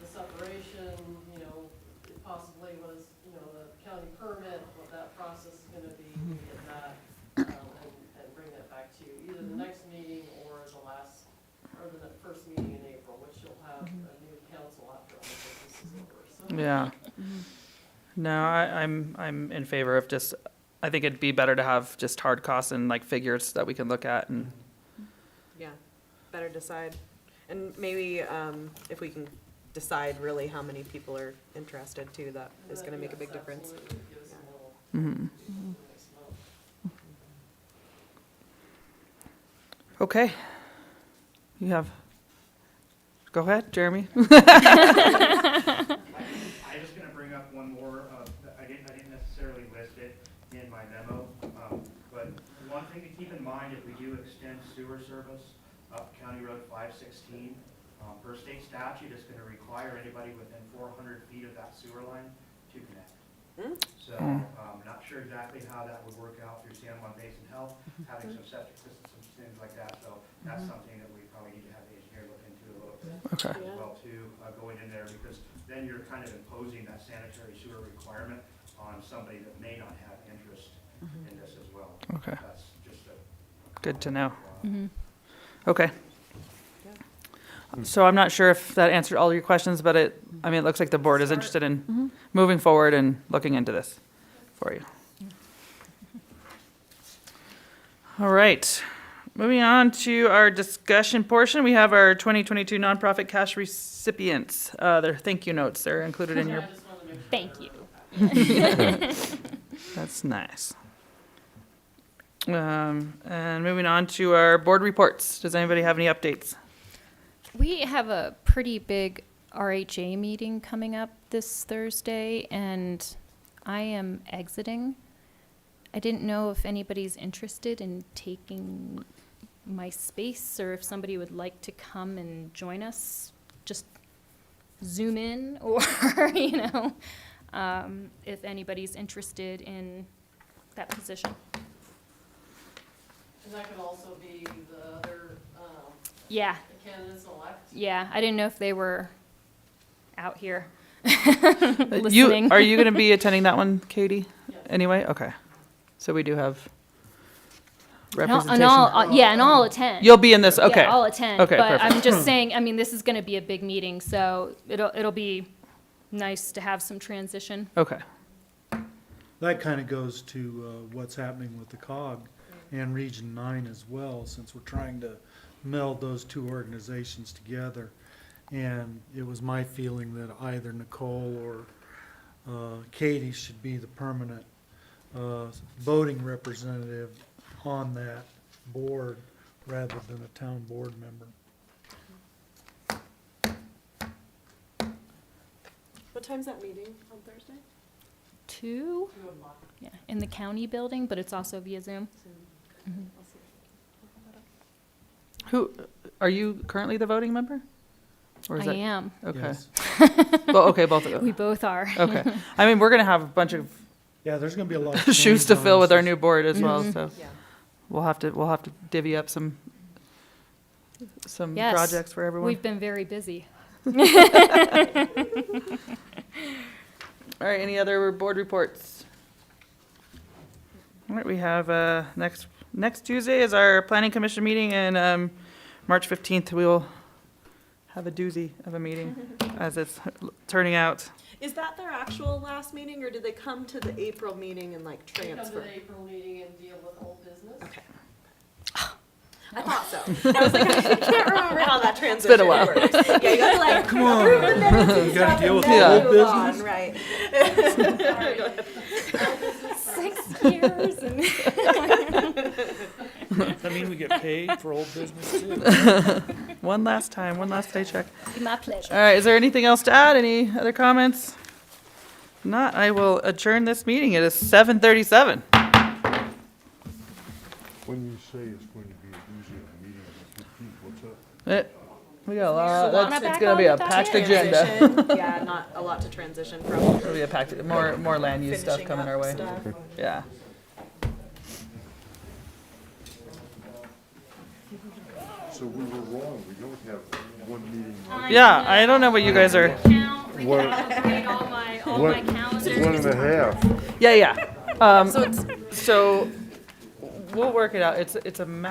the separation, you know, possibly was, you know, the county permit, what that process is going to be, get that, and bring that back to you, either the next meeting or the last, or the first meeting in April, which you'll have a new council after all the business is over, so. Yeah. No, I'm in favor of just, I think it'd be better to have just hard costs and like figures that we can look at and. Yeah, better decide. And maybe if we can decide really how many people are interested too, that is gonna make a big difference. Okay. You have, go ahead, Jeremy. I'm just gonna bring up one more, I didn't necessarily list it in my memo, but one thing to keep in mind, if we do extend sewer service up County Road 516, per state statute, it's gonna require anybody within 400 feet of that sewer line to connect. So, not sure exactly how that would work out through San Juan Basin Health, having some septic systems, some things like that, so that's something that we probably need to have the engineer look into a little bit. Okay. As well too, going in there, because then you're kind of imposing that sanitary sewer requirement on somebody that may not have interest in this as well. Okay. That's just a. Good to know. Okay. So I'm not sure if that answered all your questions, but it looks like the board is interested in moving forward and looking into this for you. All right. Moving on to our discussion portion, we have our 2022 nonprofit cash recipients. Their thank you notes, they're included in your. Thank you. That's nice. And moving on to our board reports. Does anybody have any updates? We have a pretty big RHA meeting coming up this Thursday, and I am exiting. I didn't know if anybody's interested in taking my space, or if somebody would like to come and join us, just Zoom in, or, if anybody's interested in that position. And that could also be the other, Yeah. the candidates elect. Yeah, I didn't know if they were out here Are listening. you going to be attending that one, Katie? Anyway, okay. So we do have representation. And I'll attend. You'll be in this, okay. Yeah, I'll attend. Okay, But perfect. I'm just saying, this is going to be a big meeting, so it'll be nice to have some transition. Okay. That kind of goes to what's happening with the COG and Region 9 as well, since we're trying to meld those two organizations together. And it was my feeling that either Nicole or Katie should be the permanent voting representative on that board rather than a town board member. What time's that meeting on Thursday? 2? Yeah, in the county building, but it's also via Zoom. Who, are you currently the voting member? Or is I that- am. Okay. Yes. Well, okay, both of We you. both are. Okay. I mean, we're gonna have a bunch of Yeah, there's gonna be a lot of shoes to change fill on with our this. new board as well, Mhm. so Yeah. we'll have to divvy up some Yes. projects for everyone. We've been very busy. All right, any other board reports? All right, we have, next Tuesday is our planning commission meeting, and, March 15th, we will have a doozy of a meeting, as it's turning out. Is that their actual last meeting, or did they come to the April meeting and like Come to transfer? the April meeting and deal with old business. Okay. I thought so. I was like, I can't remember how that transition been a while. works. Yeah, you gotta like approve the minutes and You gotta stuff deal and with then the move old on, business. right? 6 years and. I mean, we get paid for old business too. One last time, one last paycheck. My pleasure. All right, is there anything else to add? Any other comments? If not, I will adjourn this meeting. It is 7:37. When you say it's going to be a doozy of a meeting on the 15th, what's up? We got a lot, Wanna it's back gonna be a on the packed agenda. Transition. Yeah, not a lot to transition from. It'll be a packed, more land use stuff Finishing coming up our way. stuff. Yeah. So we were wrong, we don't have one meeting. Yeah, I don't know what you guys are, Count, What- recalibrate all my One calendars. one and a half. yeah. So we'll work it out. It's a